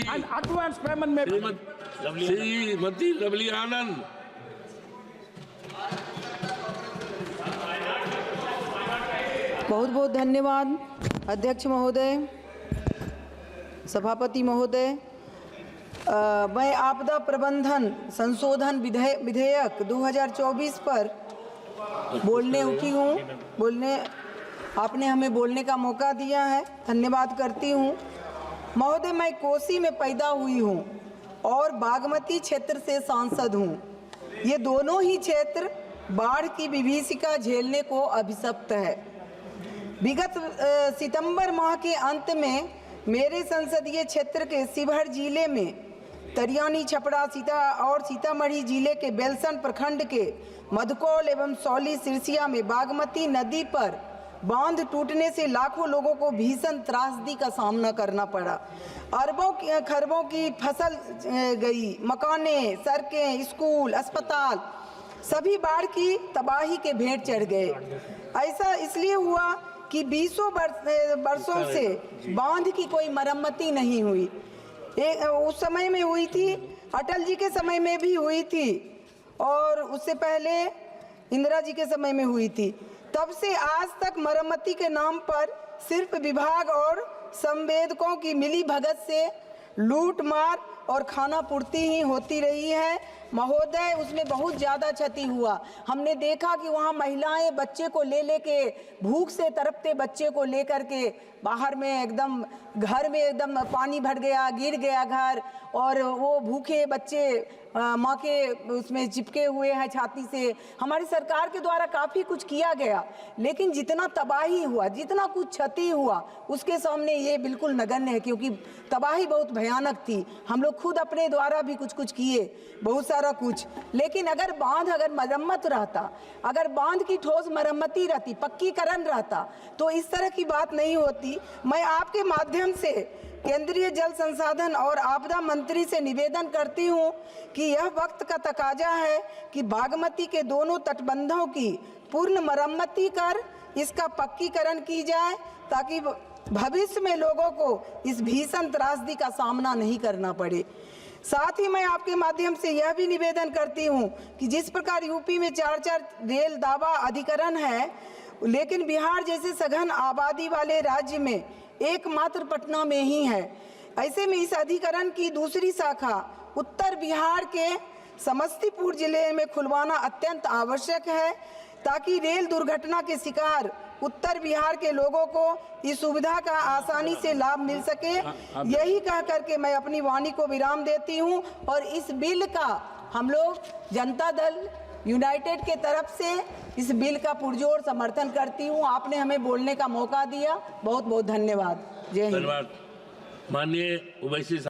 and advance payment may be. Shrimati Lovely Anand. बहुत बहुत धन्यवाद अध्यक्ष महोदय, सभापति महोदय। मैं आपदा प्रबंधन संशोधन विधेयक 2024 पर बोलने उठी हूँ। आपने हमें बोलने का मौका दिया है, धन्यवाद करती हूँ। महोदय, मैं कोसी में पैदा हुई हूँ और बागमती क्षेत्र से सांसद हूँ। ये दोनों ही क्षेत्र बाढ़ की विभीषिका झेलने को अभिशप्त है। विगत सितंबर माह के अंत में मेरे संसदीय क्षेत्र के शिवहर जिले में तरियानी, छपरा, सीतामढ़ी जिले के बेलसन प्रखंड के मधुकौल एवं सौली सिरसिया में बागमती नदी पर बांध टूटने से लाखों लोगों को भीषण त्रासदी का सामना करना पड़ा। अरबों खरबों की फसल गई, मकानें, सड़कें, स्कूल, अस्पताल सभी बाढ़ की तबाही के भेंट चढ़ गए। ऐसा इसलिए हुआ कि 20 वर्षों से बांध की कोई मरम्मती नहीं हुई। उस समय में हुई थी, अटल जी के समय में भी हुई थी और उससे पहले इंदिरा जी के समय में हुई थी। तब से आज तक मरम्मती के नाम पर सिर्फ विभाग और संवेदकों की मिली भगत से लूट मार और खाना पूर्ति ही होती रही है। महोदय, उसमें बहुत ज़्यादा क्षति हुआ। हमने देखा कि वहाँ महिलाएं बच्चे को लेके भूख से तड़पते बच्चे को लेकर के बाहर में एकदम घर में एकदम पानी भर गया, गिर गया घर, और वो भूखे बच्चे माँ के उसमें चिपके हुए हैं छाती से। हमारी सरकार के द्वारा काफ़ी कुछ किया गया, लेकिन जितना तबाही हुआ, जितना कुछ क्षति हुआ, उसके सामने ये बिल्कुल नगण्य है, क्योंकि तबाही बहुत भयानक थी। हम लोग खुद अपने द्वारा भी कुछ किए, बहुत सारा कुछ। लेकिन अगर मरम्मत रहता, अगर बांध की ठोस मरम्मती रहती, पक्कीकरण रहता, तो इस तरह की बात नहीं होती। मैं आपके माध्यम से केंद्रीय जल संसाधन और आपदा मंत्री से निवेदन करती हूं कि यह वक्त का तकाजा है कि बागमती के दोनों तटबंधों की पूर्ण मरम्मती कर इसका पक्कीकरण की जाए, ताकि भविष्य में लोगों को इस भीषण त्रासदी का सामना नहीं करना पड़े। साथ ही मैं आपके माध्यम से यह भी निवेदन करती हूं कि जिस प्रकार यूपी में 4 रेल दावा अधिकरण है, लेकिन बिहार जैसे सघन आबादी वाले राज्य में एकमात्र पटना में ही है। ऐसे में इस अधिकरण की दूसरी शाखा उत्तर बिहार के समस्तीपुर जिले में खुलवाना अत्यंत आवश्यक है, ताकि रेल दुर्घटना के शिकार उत्तर बिहार के लोगों को इस सुविधा का आसानी से लाभ मिल सके। यही कह करके मैं अपनी वाणी को विराम देती हूं और इस बिल का हम लोग जनता दल यूनाइटेड के तरफ से इस बिल का पुरजोर समर्थन करती हूं। आपने हमें बोलने का मौका दिया, बहुत बहुत धन्यवाद। जय हिंद। धन्यवाद। माननीय ओवैसी